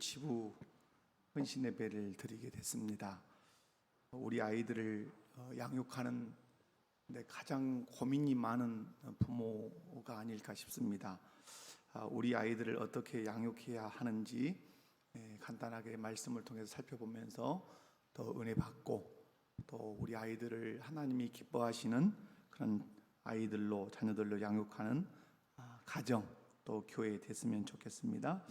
치부 헌신 예배를 드리게 됐습니다. 우리 아이들을 양육하는 데 가장 고민이 많은 부모가 아닐까 싶습니다. 우리 아이들을 어떻게 양육해야 하는지 간단하게 말씀을 통해서 살펴보면서 더 은혜 받고 또 우리 아이들을 하나님이 기뻐하시는 그런 아이들로 자녀들로 양육하는 가정 또 교회 됐으면 좋겠습니다.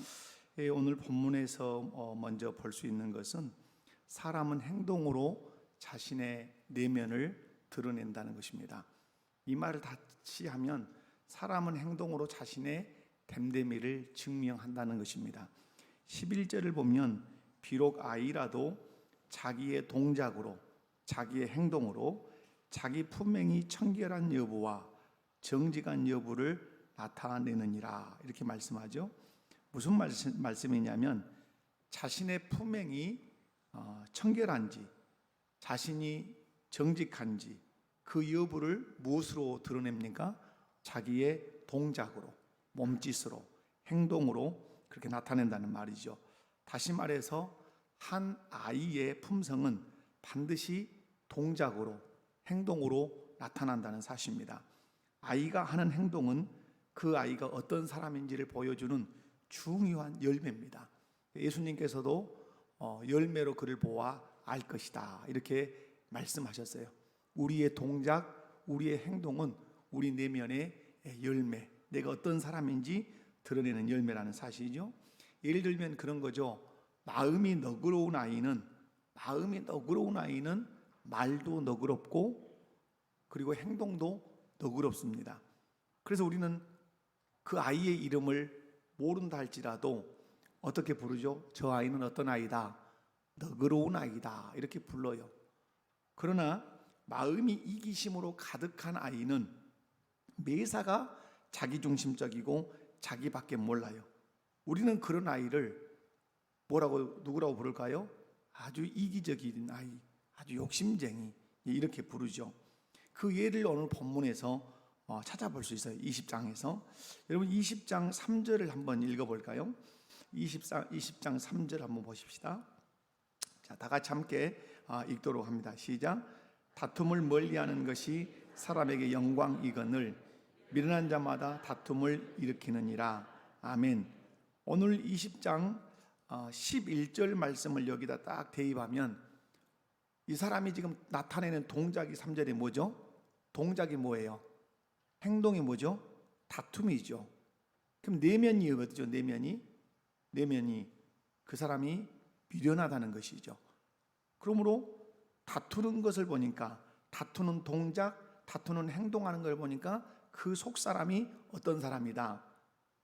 오늘 본문에서 먼저 볼 수 있는 것은 사람은 행동으로 자신의 내면을 드러낸다는 것입니다. 이 말을 다시 하면 사람은 행동으로 자신의 됨됨이를 증명한다는 것입니다. 11절을 보면 비록 아이라도 자기의 동작으로 자기의 행동으로 자기 품행이 청결한 여부와 정직한 여부를 나타내느니라 이렇게 말씀하죠. 무슨 말씀이냐면 자신의 품행이 청결한지 자신이 정직한지 그 여부를 무엇으로 드러냅니까? 자기의 동작으로, 몸짓으로, 행동으로 그렇게 나타낸다는 말이죠. 다시 말해서 한 아이의 품성은 반드시 동작으로, 행동으로 나타난다는 사실입니다. 아이가 하는 행동은 그 아이가 어떤 사람인지를 보여주는 중요한 열매입니다. 예수님께서도 열매로 그를 보아 알 것이다 이렇게 말씀하셨어요. 우리의 동작, 우리의 행동은 우리 내면의 열매, 내가 어떤 사람인지 드러내는 열매라는 사실이죠. 예를 들면 그런 거죠. 마음이 너그러운 아이는 말도 너그럽고 그리고 행동도 너그럽습니다. 그래서 우리는 그 아이의 이름을 모른다 할지라도 어떻게 부르죠? 저 아이는 어떤 아이다? 너그러운 아이다 이렇게 불러요. 그러나 마음이 이기심으로 가득한 아이는 매사가 자기중심적이고 자기밖에 몰라요. 우리는 그런 아이를 누구라고 부를까요? 아주 이기적인 아이, 아주 욕심쟁이 이렇게 부르죠. 그 예를 오늘 본문에서 찾아볼 수 있어요. 20장에서 여러분 20장 3절을 한번 읽어볼까요? 20장 3절 한번 보십시다. 자, 다 같이 함께 읽도록 합니다. 시작. 다툼을 멀리하는 것이 사람에게 영광이거늘 미련한 자마다 다툼을 일으키느니라. 아멘. 오늘 20장 11절 말씀을 여기다 딱 대입하면 이 사람이 지금 나타내는 동작이 3절에 뭐죠? 동작이 뭐예요? 행동이 뭐죠? 다툼이죠. 그럼 내면이 어디죠? 내면이 그 사람이 미련하다는 것이죠. 그러므로 다투는 것을 보니까 다투는 동작, 다투는 행동하는 걸 보니까 그 속 사람이 어떤 사람이다?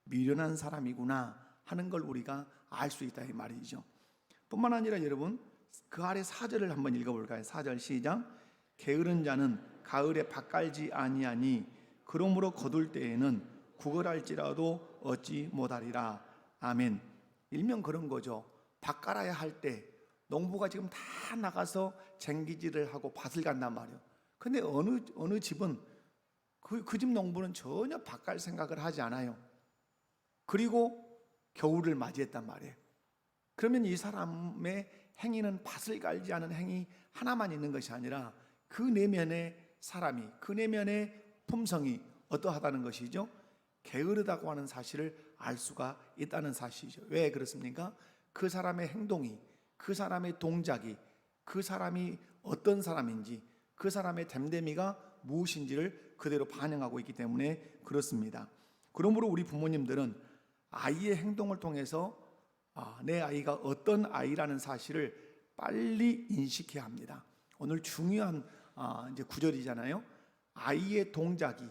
미련한 사람이구나 하는 걸 우리가 알 수 있다 이 말이죠. 뿐만 아니라 여러분 그 아래 4절을 한번 읽어볼까요? 4절 시작. 게으른 자는 가을에 밭 갈지 아니하니 그러므로 거둘 때에는 구걸할지라도 얻지 못하리라. 아멘. 일명 그런 거죠. 밭 갈아야 할 때 농부가 지금 다 나가서 쟁기질을 하고 밭을 간단 말이에요. 근데 어느 집은 그 집 농부는 전혀 밭 갈 생각을 하지 않아요. 그리고 겨울을 맞이했단 말이에요. 그러면 이 사람의 행위는 밭을 갈지 않은 행위 하나만 있는 것이 아니라 그 내면의 사람이, 그 내면의 품성이 어떠하다는 것이죠? 게으르다고 하는 사실을 알 수가 있다는 사실이죠. 왜 그렇습니까? 그 사람의 행동이, 그 사람의 동작이, 그 사람이 어떤 사람인지, 그 사람의 됨됨이가 무엇인지를 그대로 반영하고 있기 때문에 그렇습니다. 그러므로 우리 부모님들은 아이의 행동을 통해서 내 아이가 어떤 아이라는 사실을 빨리 인식해야 합니다. 오늘 중요한 이제 구절이잖아요. 아이의 동작이,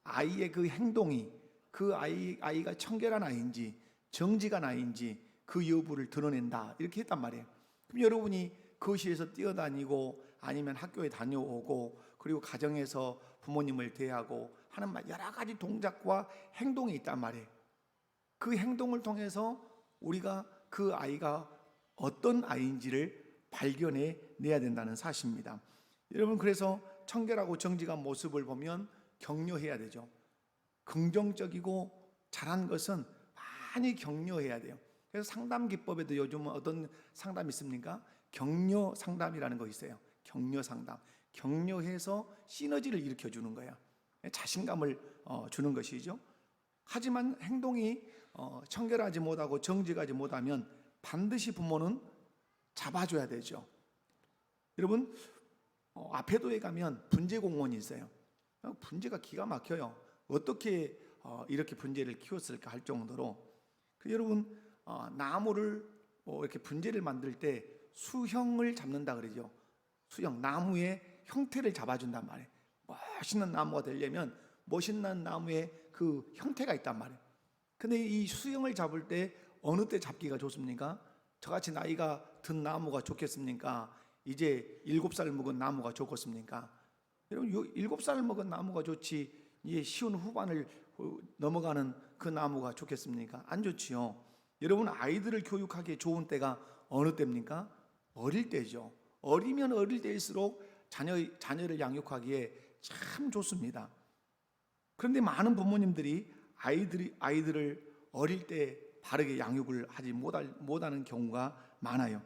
아이의 그 행동이 그 아이가 청결한 아이인지 정직한 아이인지 그 여부를 드러낸다 이렇게 했단 말이에요. 그럼 여러분이 거실에서 뛰어다니고 아니면 학교에 다녀오고 그리고 가정에서 부모님을 대하고 하는 여러 가지 동작과 행동이 있단 말이에요. 그 행동을 통해서 우리가 그 아이가 어떤 아이인지를 발견해 내야 된다는 사실입니다. 여러분 그래서 청결하고 정직한 모습을 보면 격려해야 되죠. 긍정적이고 잘한 것은 많이 격려해야 돼요. 그래서 상담 기법에도 요즘은 어떤 상담이 있습니까? 격려 상담이라는 거 있어요. 격려 상담. 격려해서 시너지를 일으켜 주는 거야. 자신감을 주는 것이죠. 하지만 행동이 청결하지 못하고 정직하지 못하면 반드시 부모는 잡아줘야 되죠. 여러분, 아페도에 가면 분재 공원이 있어요. 분재가 기가 막혀요. 어떻게 이렇게 분재를 키웠을까 할 정도로. 여러분, 나무를 이렇게 분재를 만들 때 수형을 잡는다 그러죠. 수형, 나무의 형태를 잡아준단 말이에요. 멋있는 나무가 되려면 멋있는 나무의 그 형태가 있단 말이에요. 근데 이 수형을 잡을 때 어느 때 잡기가 좋습니까? 저같이 나이가 든 나무가 좋겠습니까? 이제 7살 먹은 나무가 좋겠습니까? 여러분, 7살 먹은 나무가 좋지 이제 쉬운 후반을 넘어가는 그 나무가 좋겠습니까? 안 좋지요. 여러분, 아이들을 교육하기에 좋은 때가 어느 때입니까? 어릴 때죠. 어리면 어릴 때일수록 자녀를 양육하기에 참 좋습니다. 그런데 많은 부모님들이 아이들을 어릴 때 바르게 양육을 하지 못하는 경우가 많아요.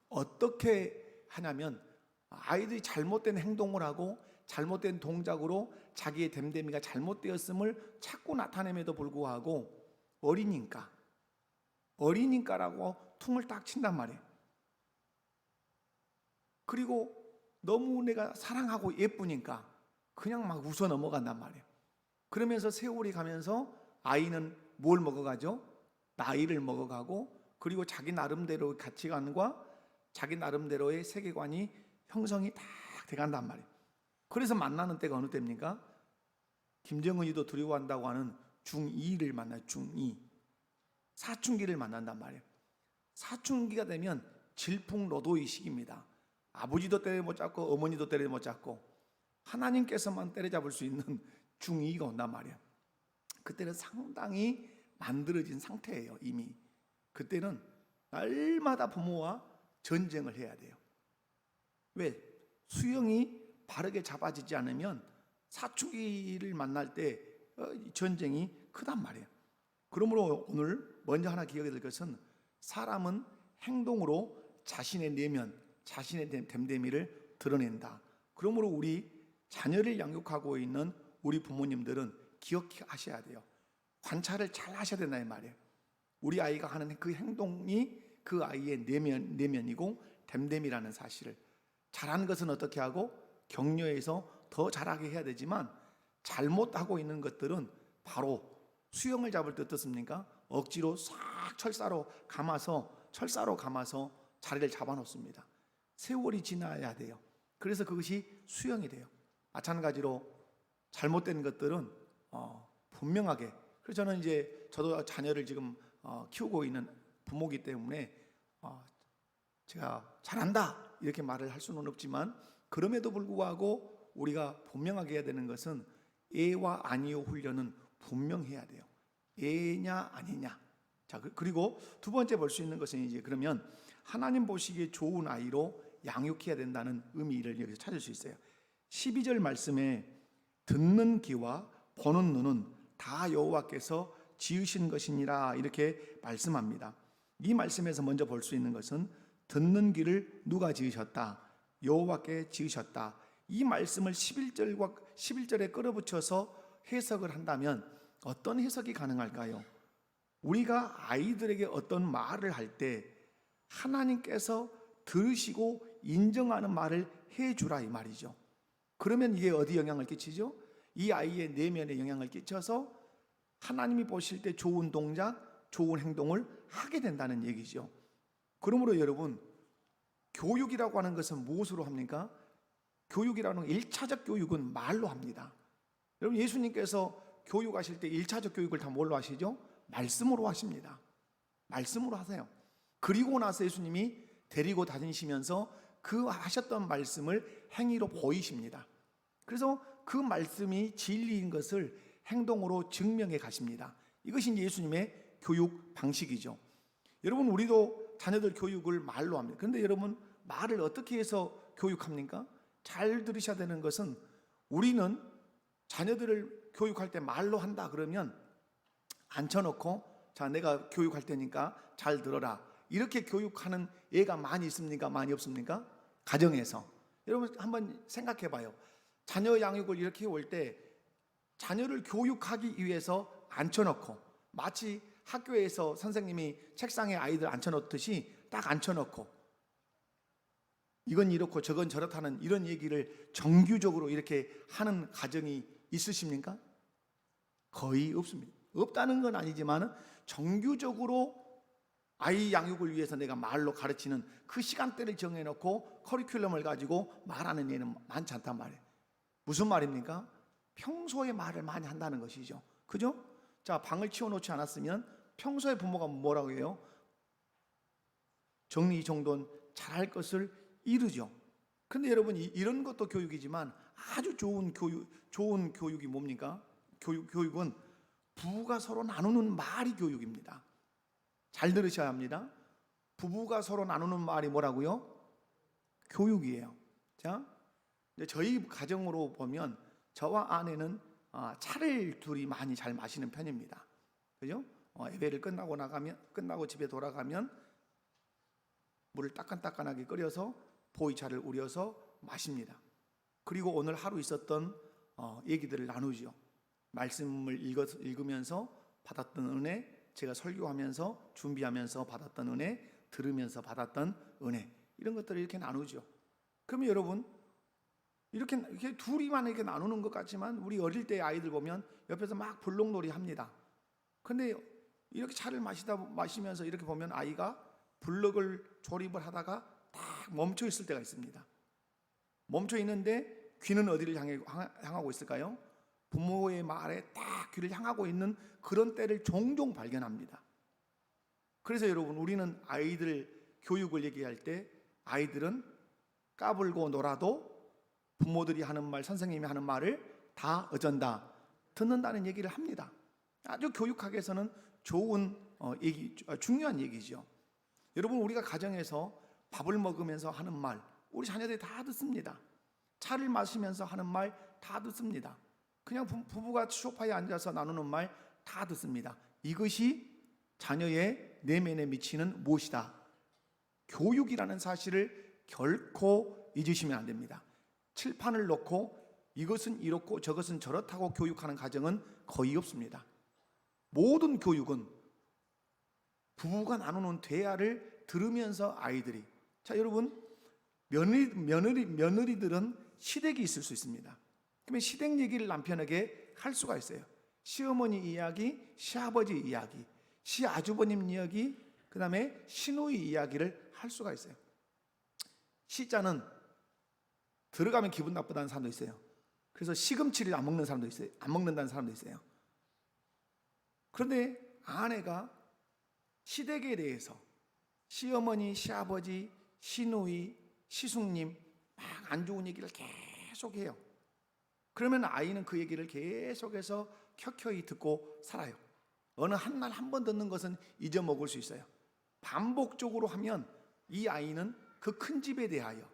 어떻게 하냐면 아이들이 잘못된 행동을 하고 잘못된 동작으로 자기의 됨됨이가 잘못되었음을 자꾸 나타냄에도 불구하고 어리니까라고 퉁을 딱 친단 말이에요. 그리고 너무 내가 사랑하고 예쁘니까 그냥 막 웃어 넘어간단 말이에요. 그러면서 세월이 가면서 아이는 뭘 먹어가죠? 나이를 먹어가고, 그리고 자기 나름대로의 가치관과 자기 나름대로의 세계관이 형성이 딱 돼간단 말이에요. 그래서 만나는 때가 어느 때입니까? 김정은이도 두려워한다고 하는 중2를 만나요. 중2. 사춘기를 만난단 말이에요. 사춘기가 되면 질풍노도의 시기입니다. 아버지도 때려 못 잡고 어머니도 때려 못 잡고 하나님께서만 때려잡을 수 있는 중2가 온단 말이에요. 그때는 상당히 만들어진 상태예요. 이미 그때는 날마다 부모와 전쟁을 해야 돼요. 왜? 수영이 바르게 잡아지지 않으면 사춘기를 만날 때 전쟁이 크단 말이에요. 그러므로 오늘 먼저 하나 기억해야 될 것은 사람은 행동으로 자신의 내면, 자신의 됨됨이를 드러낸다. 그러므로 우리 자녀를 양육하고 있는 우리 부모님들은 기억하셔야 돼요. 관찰을 잘 하셔야 된다 이 말이에요. 우리 아이가 하는 그 행동이 그 아이의 내면이고 됨됨이라는 사실을. 잘하는 것은 어떻게 하고 격려해서 더 잘하게 해야 되지만 잘못하고 있는 것들은 바로 수영을 잡을 때 어떻습니까? 억지로 싹 철사로 감아서 자리를 잡아놓습니다. 세월이 지나야 돼요. 그래서 그것이 수영이 돼요. 마찬가지로 잘못된 것들은 분명하게. 그래서 저는 저도 자녀를 지금 키우고 있는 부모이기 때문에 제가 잘한다 이렇게 말을 할 수는 없지만, 그럼에도 불구하고 우리가 분명하게 해야 되는 것은 예와 아니요 훈련은 분명해야 돼요. 예냐 아니냐. 자, 그리고 두 번째 볼 수 있는 것은 그러면 하나님 보시기에 좋은 아이로 양육해야 된다는 의미를 여기서 찾을 수 있어요. 12절 말씀에 듣는 귀와 보는 눈은 다 여호와께서 지으신 것이니라 이렇게 말씀합니다. 이 말씀에서 먼저 볼 수 있는 것은 듣는 귀를 누가 지으셨다? 여호와께 지으셨다. 이 말씀을 11절에 끌어붙여서 해석을 한다면 어떤 해석이 가능할까요? 우리가 아이들에게 어떤 말을 할 때 하나님께서 들으시고 인정하는 말을 해주라 이 말이죠. 그러면 이게 어디 영향을 끼치죠? 이 아이의 내면에 영향을 끼쳐서 하나님이 보실 때 좋은 동작, 좋은 행동을 하게 된다는 얘기죠. 그러므로 여러분, 교육이라고 하는 것은 무엇으로 합니까? 교육이라는 1차적 교육은 말로 합니다. 여러분, 예수님께서 교육하실 때 1차적 교육을 다 뭘로 하시죠? 말씀으로 하십니다. 말씀으로 하세요. 그리고 나서 예수님이 데리고 다니시면서 그 하셨던 말씀을 행위로 보이십니다. 그래서 그 말씀이 진리인 것을 행동으로 증명해 가십니다. 이것이 예수님의 교육 방식이죠. 여러분, 우리도 자녀들 교육을 말로 합니다. 그런데 여러분, 말을 어떻게 해서 교육합니까? 잘 들으셔야 되는 것은, 우리는 자녀들을 교육할 때 말로 한다 그러면 앉혀놓고 자, 내가 교육할 테니까 잘 들어라. 이렇게 교육하는 애가 많이 있습니까? 많이 없습니까? 가정에서. 여러분 한번 생각해 봐요. 자녀 양육을 이렇게 올 때 자녀를 교육하기 위해서 앉혀놓고, 마치 학교에서 선생님이 책상에 아이들 앉혀놓듯이 딱 앉혀놓고, 이건 이렇고 저건 저렇다는 이런 얘기를 정규적으로 이렇게 하는 가정이 있으십니까? 거의 없습니다. 없다는 건 아니지만 정규적으로 아이 양육을 위해서 내가 말로 가르치는 그 시간대를 정해놓고 커리큘럼을 가지고 말하는 애는 많지 않단 말이에요. 무슨 말입니까? 평소에 말을 많이 한다는 것이죠. 그죠? 자, 방을 치워놓지 않았으면 평소에 부모가 뭐라고 해요? 정리정돈 잘할 것을 이루죠. 근데 여러분, 이런 것도 교육이지만 아주 좋은 교육이 뭡니까? 교육은 부부가 서로 나누는 말이 교육입니다. 잘 들으셔야 합니다. 부부가 서로 나누는 말이 뭐라고요? 교육이에요. 자, 저희 가정으로 보면 저와 아내는 차를 둘이 많이 잘 마시는 편입니다. 그죠? 예배를 끝나고 집에 돌아가면 물을 따끈따끈하게 끓여서 보이차를 우려서 마십니다. 그리고 오늘 하루 있었던 얘기들을 나누죠. 말씀을 읽으면서 받았던 은혜, 제가 설교하면서 준비하면서 받았던 은혜, 들으면서 받았던 은혜, 이런 것들을 이렇게 나누죠. 그러면 여러분, 이렇게 둘이만 이렇게 나누는 것 같지만 우리 어릴 때 아이들 보면 옆에서 막 불놀이 합니다. 근데 이렇게 차를 마시면서 이렇게 보면 아이가 블럭을 조립을 하다가 딱 멈춰 있을 때가 있습니다. 멈춰 있는데 귀는 어디를 향하고 있을까요? 부모의 말에 딱 귀를 향하고 있는 그런 때를 종종 발견합니다. 그래서 여러분, 우리는 아이들 교육을 얘기할 때 아이들은 까불고 놀아도 부모들이 하는 말, 선생님이 하는 말을 다 어쩐다, 듣는다는 얘기를 합니다. 아주 교육학에서는 좋은 중요한 얘기죠. 여러분, 우리가 가정에서 밥을 먹으면서 하는 말, 우리 자녀들이 다 듣습니다. 차를 마시면서 하는 말 다 듣습니다. 그냥 부부가 소파에 앉아서 나누는 말 다 듣습니다. 이것이 자녀의 내면에 미치는 무엇이다? 교육이라는 사실을 결코 잊으시면 안 됩니다. 칠판을 놓고 이것은 이렇고 저것은 저렇다고 교육하는 가정은 거의 없습니다. 모든 교육은 부부가 나누는 대화를 들으면서 아이들이, 자, 여러분, 며느리들은 시댁이 있을 수 있습니다. 그러면 시댁 얘기를 남편에게 할 수가 있어요. 시어머니 이야기, 시아버지 이야기, 시아주버님 이야기, 그 다음에 시누이 이야기를 할 수가 있어요. 시자는 들어가면 기분 나쁘다는 사람도 있어요. 그래서 시금치를 안 먹는 사람도 있어요. 안 먹는다는 사람도 있어요. 그런데 아내가 시댁에 대해서 시어머니, 시아버지, 시누이, 시숙님 막 안 좋은 얘기를 계속 해요. 그러면 아이는 그 얘기를 계속해서 켜켜이 듣고 살아요. 어느 한 날 한 번 듣는 것은 잊어먹을 수 있어요. 반복적으로 하면 이 아이는 그 큰 집에 대하여,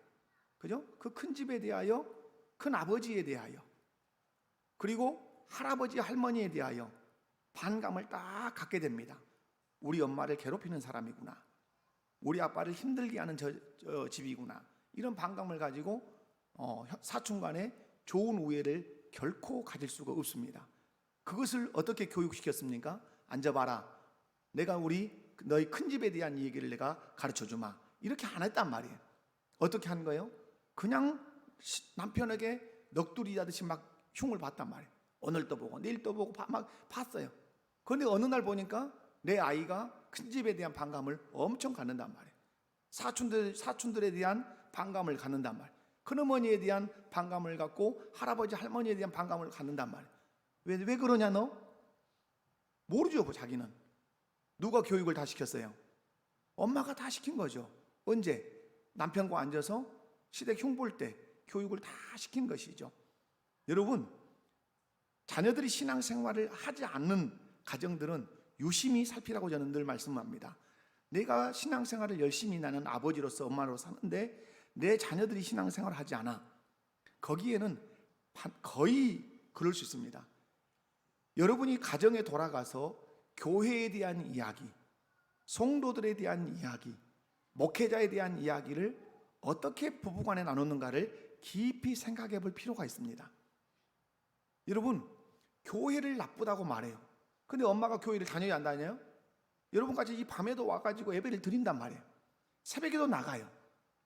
그죠? 그 큰 집에 대하여, 큰 아버지에 대하여, 그리고 할아버지, 할머니에 대하여 반감을 딱 갖게 됩니다. 우리 엄마를 괴롭히는 사람이구나, 우리 아빠를 힘들게 하는 저 집이구나, 이런 반감을 가지고 사촌 간에 좋은 우애를 결코 가질 수가 없습니다. 그것을 어떻게 교육시켰습니까? 앉아봐라, 내가 너희 큰 집에 대한 얘기를 내가 가르쳐주마, 이렇게 안 했단 말이에요. 어떻게 한 거예요? 그냥 남편에게 넋두리 하듯이 막 흉을 봤단 말이에요. 오늘도 보고 내일도 보고 막 봤어요. 그런데 어느 날 보니까 내 아이가 큰 집에 대한 반감을 엄청 갖는단 말이에요. 사촌들에 대한 반감을 갖는단 말이에요. 큰어머니에 대한 반감을 갖고 할아버지, 할머니에 대한 반감을 갖는단 말이에요. 왜 그러냐 너? 모르죠, 자기는. 누가 교육을 다 시켰어요? 엄마가 다 시킨 거죠. 언제? 남편과 앉아서 시댁 흉볼 때 교육을 다 시킨 것이죠. 여러분, 자녀들이 신앙생활을 하지 않는 가정들은 유심히 살피라고 저는 늘 말씀합니다. 내가 신앙생활을 열심히 나는 아버지로서, 엄마로 사는데 내 자녀들이 신앙생활을 하지 않아. 거기에는 거의 그럴 수 있습니다. 여러분이 가정에 돌아가서 교회에 대한 이야기, 성도들에 대한 이야기, 목회자에 대한 이야기를 어떻게 부부간에 나누는가를 깊이 생각해 볼 필요가 있습니다. 여러분, 교회를 나쁘다고 말해요. 근데 엄마가 교회를 다녀야 안 다녀요? 여러분같이 이 밤에도 와가지고 예배를 드린단 말이에요. 새벽에도 나가요.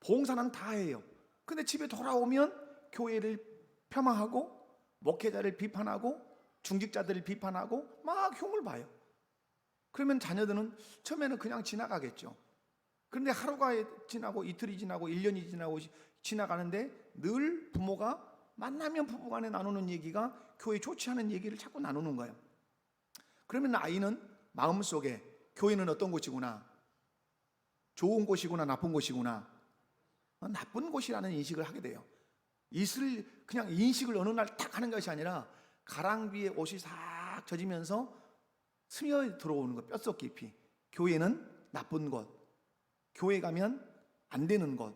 봉사는 다 해요. 근데 집에 돌아오면 교회를 폄하하고 목회자를 비판하고 중직자들을 비판하고 막 흉을 봐요. 그러면 자녀들은 처음에는 그냥 지나가겠죠. 그런데 하루가 지나고 이틀이 지나고 1년이 지나고 지나가는데 늘 부모가 만나면 부부간에 나누는 얘기가 교회 좋지 않은 얘기를 자꾸 나누는 거예요. 그러면 아이는 마음속에 교회는 어떤 곳이구나, 좋은 곳이구나, 나쁜 곳이구나, 나쁜 곳이라는 인식을 하게 돼요. 이슬 그냥 인식을 어느 날 딱 하는 것이 아니라 가랑비에 옷이 싹 젖으면서 스며 들어오는 것, 뼛속 깊이. 교회는 나쁜 곳, 교회 가면 안 되는 곳,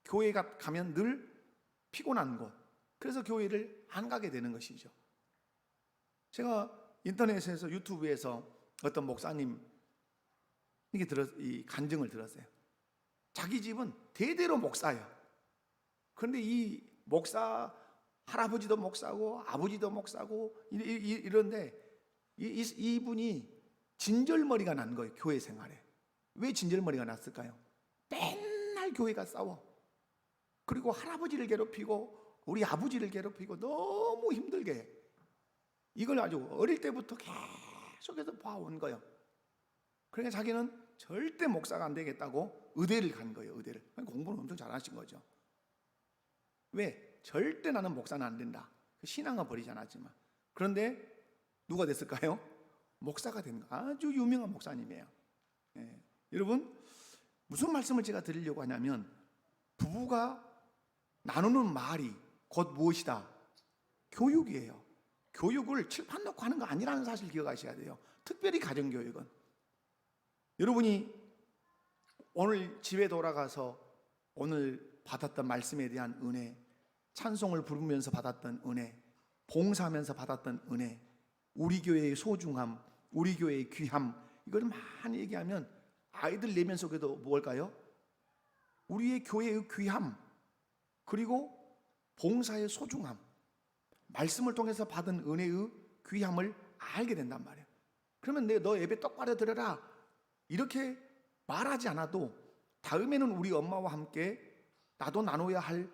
교회 가면 늘 피곤한 곳. 그래서 교회를 안 가게 되는 것이죠. 제가 인터넷에서 유튜브에서 어떤 목사님 이 간증을 들었어요. 자기 집은 대대로 목사예요. 그런데 이 목사 할아버지도 목사고 아버지도 목사고 이런데 이분이 진절머리가 난 거예요. 교회 생활에. 왜 진절머리가 났을까요? 맨날 교회가 싸워. 그리고 할아버지를 괴롭히고 우리 아버지를 괴롭히고 너무 힘들게 해. 이걸 아주 어릴 때부터 계속해서 봐온 거예요. 그러니까 자기는 절대 목사가 안 되겠다고 의대를 간 거예요. 의대를. 공부는 엄청 잘하신 거죠. 왜? 절대 나는 목사는 안 된다. 신앙은 버리지 않았지만. 그런데 누가 됐을까요? 목사가 된 거. 아주 유명한 목사님이에요. 예. 여러분, 무슨 말씀을 제가 드리려고 하냐면 부부가 나누는 말이 곧 무엇이다? 교육이에요. 교육을 칠판 놓고 하는 거 아니라는 사실 기억하셔야 돼요. 특별히 가정교육은. 여러분이 오늘 집에 돌아가서 오늘 받았던 말씀에 대한 은혜, 찬송을 부르면서 받았던 은혜, 봉사하면서 받았던 은혜, 우리 교회의 소중함, 우리 교회의 귀함, 이걸 많이 얘기하면 아이들 내면 속에도 뭘까요? 우리의 교회의 귀함, 그리고 봉사의 소중함, 말씀을 통해서 받은 은혜의 귀함을 알게 된단 말이에요. 그러면 너 예배 똑바로 드려라 이렇게 말하지 않아도 다음에는 우리 엄마와 함께 나도 나눠야 할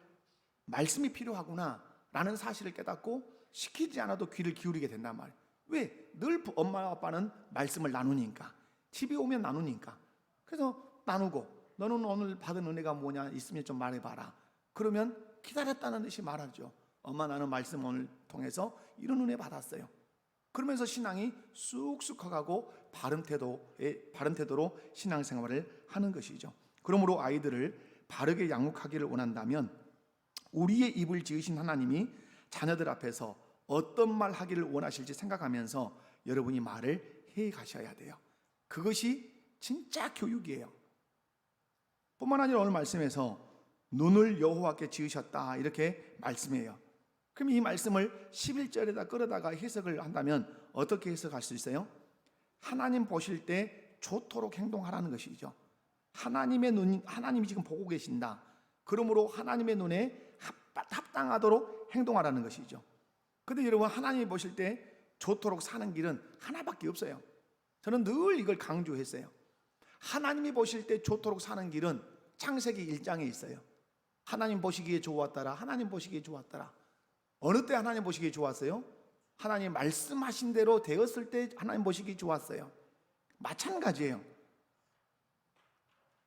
말씀이 필요하구나 라는 사실을 깨닫고 시키지 않아도 귀를 기울이게 된단 말이에요. 왜? 늘 엄마와 아빠는 말씀을 나누니까, 집에 오면 나누니까. 그래서 나누고 너는 오늘 받은 은혜가 뭐냐 있으면 좀 말해봐라. 그러면 기다렸다는 듯이 말하죠. 엄마, 나는 말씀 오늘 통해서 이런 은혜 받았어요. 그러면서 신앙이 쑥쑥 커가고 바른 태도로 신앙생활을 하는 것이죠. 그러므로 아이들을 바르게 양육하기를 원한다면 우리의 입을 지으신 하나님이 자녀들 앞에서 어떤 말 하기를 원하실지 생각하면서 여러분이 말을 해 가셔야 돼요. 그것이 진짜 교육이에요. 뿐만 아니라 오늘 말씀에서 눈을 여호와께 지으셨다 이렇게 말씀해요. 그럼 이 말씀을 11절에다 끌어다가 해석을 한다면 어떻게 해석할 수 있어요? 하나님 보실 때 좋도록 행동하라는 것이죠. 하나님이 지금 보고 계신다. 그러므로 하나님의 눈에 합당하도록 행동하라는 것이죠. 근데 여러분, 하나님이 보실 때 좋도록 사는 길은 하나밖에 없어요. 저는 늘 이걸 강조했어요. 하나님이 보실 때 좋도록 사는 길은 창세기 1장에 있어요. 하나님 보시기에 좋았더라. 하나님 보시기에 좋았더라. 어느 때 하나님 보시기에 좋았어요? 하나님 말씀하신 대로 되었을 때 하나님 보시기에 좋았어요. 마찬가지예요.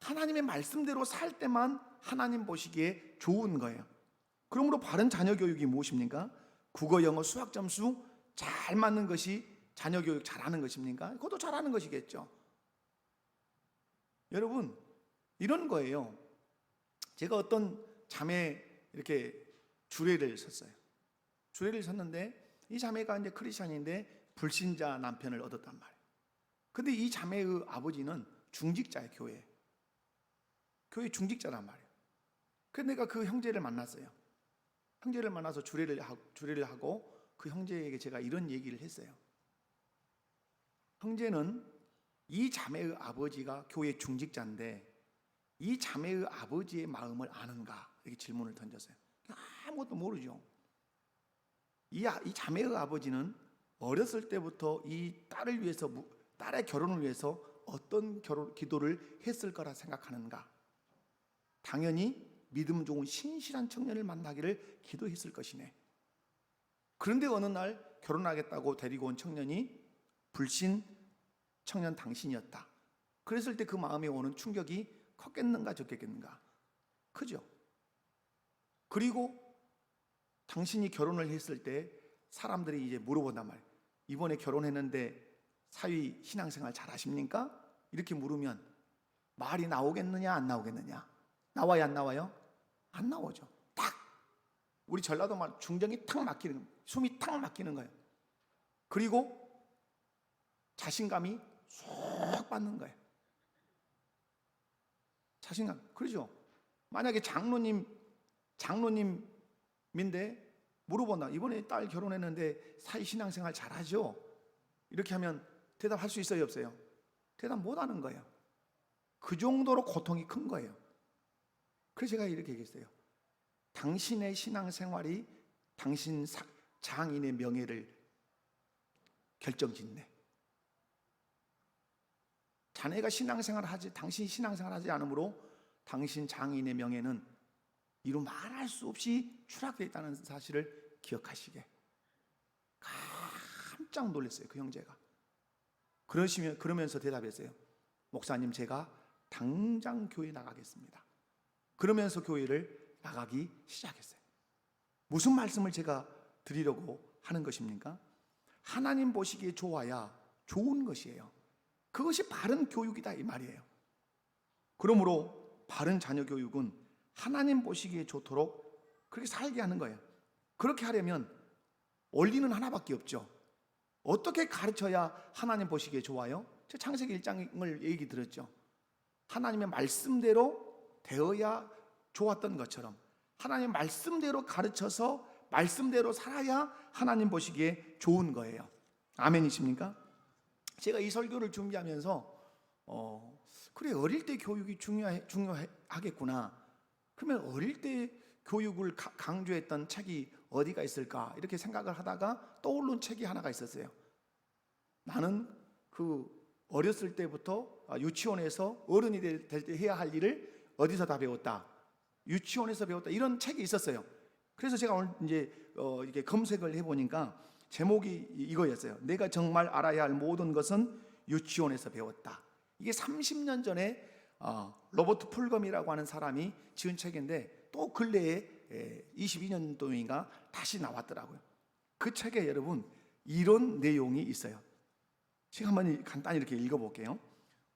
하나님의 말씀대로 살 때만 하나님 보시기에 좋은 거예요. 그러므로 바른 자녀 교육이 무엇입니까? 국어, 영어, 수학 점수 잘 맞는 것이 자녀 교육 잘하는 것입니까? 그것도 잘하는 것이겠죠. 여러분, 이런 거예요. 제가 어떤 자매 이렇게 주례를 섰어요. 주례를 섰는데 이 자매가 이제 크리스천인데 불신자 남편을 얻었단 말이에요. 근데 이 자매의 아버지는 중직자예요. 교회 중직자란 말이에요. 그래서 내가 그 형제를 만났어요. 형제를 만나서 주례를 하고 그 형제에게 제가 이런 얘기를 했어요. 형제는 이 자매의 아버지가 교회 중직자인데 이 자매의 아버지의 마음을 아는가? 이렇게 질문을 던졌어요. 아무것도 모르죠. 이 자매의 아버지는 어렸을 때부터 이 딸을 위해서, 딸의 결혼을 위해서 어떤 기도를 했을 거라 생각하는가? 당연히 믿음 좋은 신실한 청년을 만나기를 기도했을 것이네. 그런데 어느 날 결혼하겠다고 데리고 온 청년이 불신 청년 당신이었다. 그랬을 때 그 마음에 오는 충격이 컸겠는가 적겠는가? 크죠. 그리고 당신이 결혼을 했을 때 사람들이 이제 물어본단 말이에요. 이번에 결혼했는데 사위 신앙생활 잘 하십니까? 이렇게 물으면 말이 나오겠느냐 안 나오겠느냐? 나와요 안 나와요? 안 나오죠. 딱 우리 전라도 말 중정이 탁 막히는 거예요. 숨이 탁 막히는 거예요. 그리고 자신감이 쏙 받는 거예요. 자신감. 그러죠. 만약에 장로님인데 물어본다. 이번에 딸 결혼했는데 사위 신앙생활 잘하죠? 이렇게 하면 대답할 수 있어요 없어요? 대답 못하는 거예요. 그 정도로 고통이 큰 거예요. 그래서 제가 이렇게 얘기했어요. 당신의 신앙생활이 당신 장인의 명예를 결정짓네. 자네가 당신이 신앙생활 하지 않으므로 당신 장인의 명예는 이루 말할 수 없이 추락되어 있다는 사실을 기억하시게. 깜짝 놀랐어요 그 형제가. 그러면서 대답했어요. 목사님, 제가 당장 교회 나가겠습니다. 그러면서 교회를 나가기 시작했어요. 무슨 말씀을 제가 드리려고 하는 것입니까? 하나님 보시기에 좋아야 좋은 것이에요. 그것이 바른 교육이다 이 말이에요. 그러므로 바른 자녀 교육은 하나님 보시기에 좋도록 그렇게 살게 하는 거예요. 그렇게 하려면 원리는 하나밖에 없죠. 어떻게 가르쳐야 하나님 보시기에 좋아요? 제가 창세기 1장을 얘기 들었죠. 하나님의 말씀대로 되어야 좋았던 것처럼 하나님의 말씀대로 가르쳐서 말씀대로 살아야 하나님 보시기에 좋은 거예요. 아멘이십니까? 제가 이 설교를 준비하면서 그래 어릴 때 교육이 중요하겠구나. 그러면 어릴 때 교육을 강조했던 책이 어디가 있을까 이렇게 생각을 하다가 떠오른 책이 하나가 있었어요. 나는 그 어렸을 때부터 유치원에서 어른이 될 때 해야 할 일을 어디서 다 배웠다. 유치원에서 배웠다. 이런 책이 있었어요. 그래서 제가 오늘 이제 이렇게 검색을 해보니까 제목이 이거였어요. 내가 정말 알아야 할 모든 것은 유치원에서 배웠다. 이게 30년 전에 로버트 풀검이라고 하는 사람이 지은 책인데 또 근래에 22년도인가 다시 나왔더라고요. 그 책에 여러분 이런 내용이 있어요. 제가 한번 간단히 이렇게 읽어볼게요.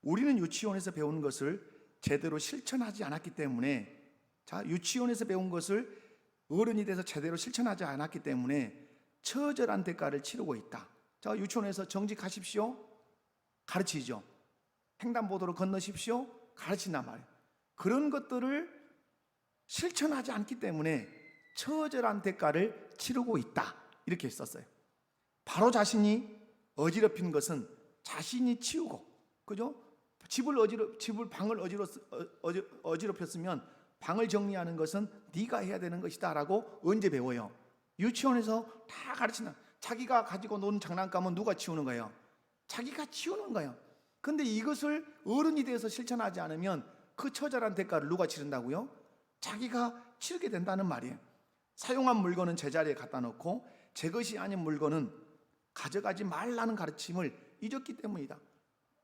우리는 유치원에서 배운 것을 제대로 실천하지 않았기 때문에 유치원에서 배운 것을 어른이 돼서 제대로 실천하지 않았기 때문에 처절한 대가를 치르고 있다. 유치원에서 정직하십시오. 가르치죠. 횡단보도로 건너십시오. 가르친단 말이에요. 그런 것들을 실천하지 않기 때문에 처절한 대가를 치르고 있다. 이렇게 썼어요. 바로 자신이 어지럽힌 것은 자신이 치우고, 그죠? 방을 어지럽혔으면 방을 정리하는 것은 네가 해야 되는 것이다라고 언제 배워요? 유치원에서 다 가르치는. 자기가 가지고 논 장난감은 누가 치우는 거예요? 자기가 치우는 거예요. 근데 이것을 어른이 돼서 실천하지 않으면 그 처절한 대가를 누가 치른다고요? 자기가 치르게 된다는 말이에요. 사용한 물건은 제자리에 갖다 놓고 제 것이 아닌 물건은 가져가지 말라는 가르침을 잊었기 때문이다.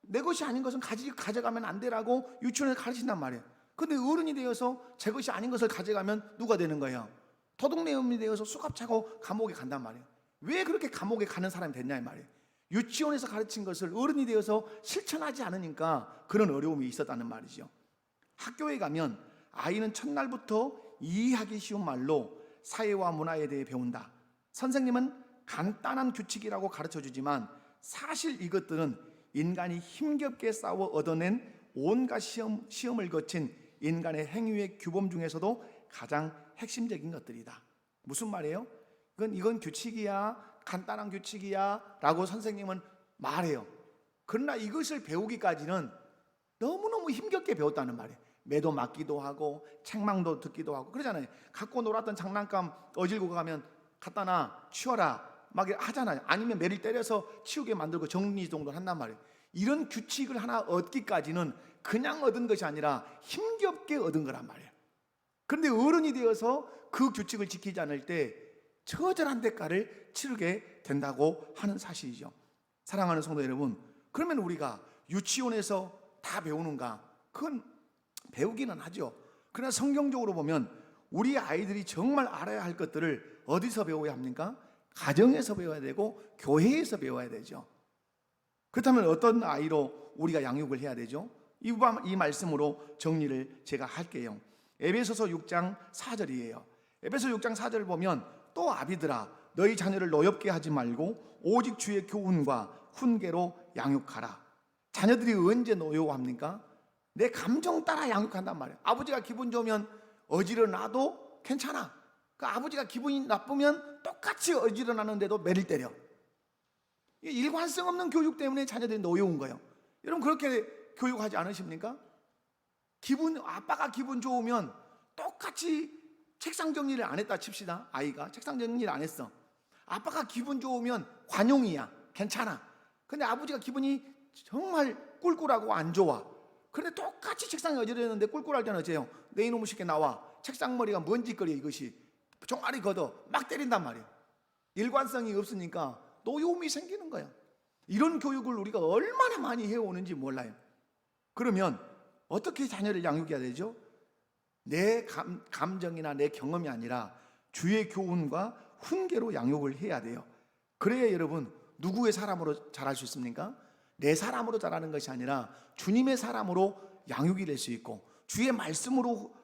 내 것이 아닌 것은 가져가면 안 되라고 유치원에서 가르친단 말이에요. 근데 어른이 되어서 제 것이 아닌 것을 가져가면 누가 되는 거예요? 도둑내음이 되어서 수갑 차고 감옥에 간단 말이에요. 왜 그렇게 감옥에 가는 사람이 됐냐 이 말이에요. 유치원에서 가르친 것을 어른이 되어서 실천하지 않으니까 그런 어려움이 있었다는 말이죠. 학교에 가면 아이는 첫날부터 이해하기 쉬운 말로 사회와 문화에 대해 배운다. 선생님은 간단한 규칙이라고 가르쳐주지만 사실 이것들은 인간이 힘겹게 싸워 얻어낸 온갖 시험을 거친 인간의 행위의 규범 중에서도 가장 핵심적인 것들이다. 무슨 말이에요? 이건 규칙이야, 간단한 규칙이야 라고 선생님은 말해요. 그러나 이것을 배우기까지는 너무너무 힘겹게 배웠다는 말이에요. 매도 맞기도 하고 책망도 듣기도 하고 그러잖아요. 갖고 놀았던 장난감 어질고 가면 갖다 놔 치워라 막 하잖아요. 아니면 매를 때려서 치우게 만들고 정리정돈 한단 말이에요. 이런 규칙을 하나 얻기까지는 그냥 얻은 것이 아니라 힘겹게 얻은 거란 말이에요. 그런데 어른이 되어서 그 규칙을 지키지 않을 때 처절한 대가를 치르게 된다고 하는 사실이죠. 사랑하는 성도 여러분, 그러면 우리가 유치원에서 다 배우는가? 그건 배우기는 하죠. 그러나 성경적으로 보면 우리 아이들이 정말 알아야 할 것들을 어디서 배워야 합니까? 가정에서 배워야 되고 교회에서 배워야 되죠. 그렇다면 어떤 아이로 우리가 양육을 해야 되죠? 이 말씀으로 정리를 제가 할게요. 에베소서 6장 4절이에요. 에베소 6장 4절을 보면 또 아비들아 너희 자녀를 노엽게 하지 말고 오직 주의 교훈과 훈계로 양육하라. 자녀들이 언제 노여워합니까? 내 감정 따라 양육한단 말이에요. 아버지가 기분 좋으면 어지러나도 괜찮아. 그 아버지가 기분이 나쁘면 똑같이 어지러나는데도 매를 때려. 일관성 없는 교육 때문에 자녀들이 노여운 거예요. 여러분 그렇게 교육하지 않으십니까? 아빠가 기분 좋으면 똑같이 책상 정리를 안 했다 칩시다. 아이가 책상 정리를 안 했어. 아빠가 기분 좋으면 관용이야. 괜찮아. 근데 아버지가 기분이 정말 꿀꿀하고 안 좋아. 그런데 똑같이 책상에 어지러졌는데 꿀꿀할 때는 어째요? 내 이놈의 새끼 나와. 책상 머리가 먼지거려 이것이. 종아리 걷어. 막 때린단 말이에요. 일관성이 없으니까 노여움이 생기는 거예요. 이런 교육을 우리가 얼마나 많이 해오는지 몰라요. 그러면 어떻게 자녀를 양육해야 되죠? 내 감정이나 내 경험이 아니라 주의 교훈과 훈계로 양육을 해야 돼요. 그래야 여러분 누구의 사람으로 자랄 수 있습니까? 내 사람으로 자라는 것이 아니라 주님의 사람으로 양육이 될 수 있고 주의 말씀으로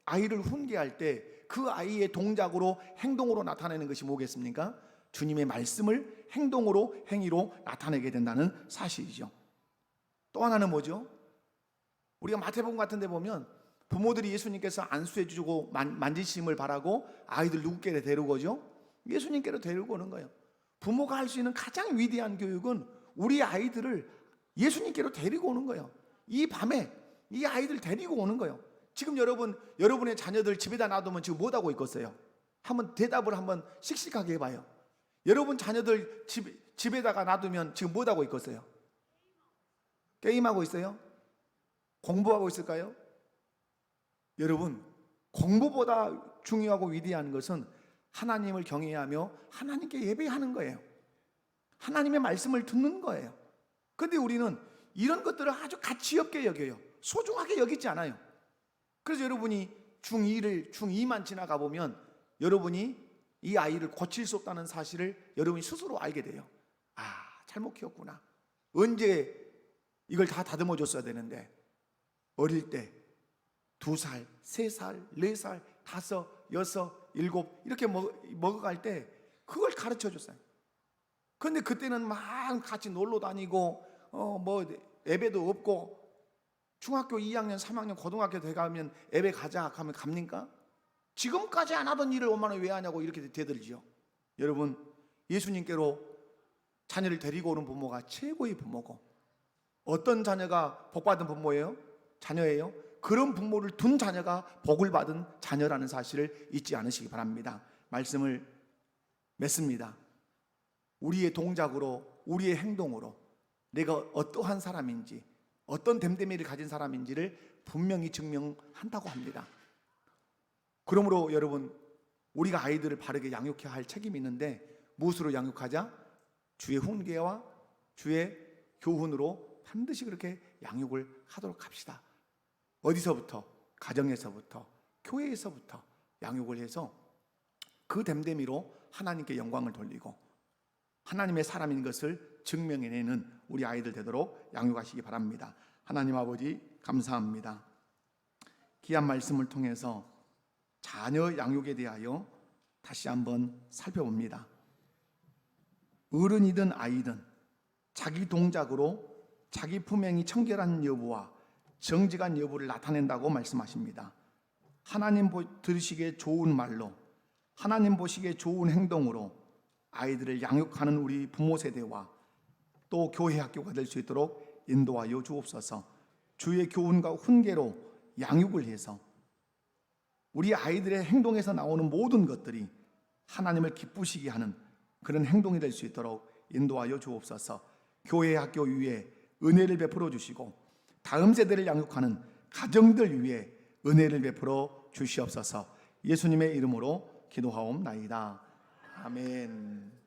아이를 훈계할 때 그 아이의 동작으로 행동으로 나타내는 것이 뭐겠습니까? 주님의 말씀을 행동으로 행위로 나타내게 된다는 사실이죠. 또 하나는 뭐죠? 우리가 마태복음 같은 데 보면 부모들이 예수님께서 안수해 주고 만지심을 바라고 아이들 누구께 데리고 오죠? 예수님께로 데리고 오는 거예요. 부모가 할 수 있는 가장 위대한 교육은 우리 아이들을 예수님께로 데리고 오는 거예요. 이 밤에 이 아이들 데리고 오는 거예요. 지금 여러분의 자녀들 집에다 놔두면 지금 뭐 하고 있겠어요? 한번 대답을 한번 씩씩하게 해봐요. 여러분 자녀들 집에다가 놔두면 지금 뭐 하고 있겠어요? 게임하고 있어요? 공부하고 있을까요? 여러분 공부보다 중요하고 위대한 것은 하나님을 경외하며 하나님께 예배하는 거예요. 하나님의 말씀을 듣는 거예요. 그런데 우리는 이런 것들을 아주 가치 없게 여겨요. 소중하게 여기지 않아요. 그래서 여러분이 중2만 지나가 보면 여러분이 이 아이를 고칠 수 없다는 사실을 여러분이 스스로 알게 돼요. 아, 잘못 키웠구나. 언제 이걸 다 다듬어 줬어야 되는데 어릴 때 2살, 3살, 4살, 5, 6, 7 이렇게 먹어갈 때 그걸 가르쳐 줬어요. 그런데 그때는 막 같이 놀러 다니고 예배도 없고 중학교 2학년, 3학년, 고등학교 돼가면 예배 가자 하면 갑니까? 지금까지 안 하던 일을 엄마는 왜 하냐고 이렇게 되들지요. 여러분 예수님께로 자녀를 데리고 오는 부모가 최고의 부모고 어떤 자녀가 복받은 부모예요? 자녀예요? 그런 부모를 둔 자녀가 복을 받은 자녀라는 사실을 잊지 않으시기 바랍니다. 말씀을 맺습니다. 우리의 동작으로 우리의 행동으로 내가 어떠한 사람인지 어떤 됨됨이를 가진 사람인지를 분명히 증명한다고 합니다. 그러므로 여러분 우리가 아이들을 바르게 양육해야 할 책임이 있는데 무엇으로 양육하자? 주의 훈계와 주의 교훈으로 반드시 그렇게 양육을 하도록 합시다. 어디서부터? 가정에서부터 교회에서부터 양육을 해서 그 됨됨이로 하나님께 영광을 돌리고 하나님의 사람인 것을 증명해내는 우리 아이들 되도록 양육하시기 바랍니다. 하나님 아버지 감사합니다. 귀한 말씀을 통해서 자녀 양육에 대하여 다시 한번 살펴봅니다. 어른이든 아이든 자기 동작으로 자기 품행이 청결한 여부와 정직한 여부를 나타낸다고 말씀하십니다. 하나님 들으시기에 좋은 말로 하나님 보시기에 좋은 행동으로 아이들을 양육하는 우리 부모 세대와 또 교회 학교가 될 수 있도록 인도하여 주옵소서. 주의 교훈과 훈계로 양육을 해서 우리 아이들의 행동에서 나오는 모든 것들이 하나님을 기쁘시게 하는 그런 행동이 될 수 있도록 인도하여 주옵소서. 교회 학교 위에 은혜를 베풀어 주시고 다음 세대를 양육하는 가정들 위에 은혜를 베풀어 주시옵소서. 예수님의 이름으로 기도하옵나이다. 아멘.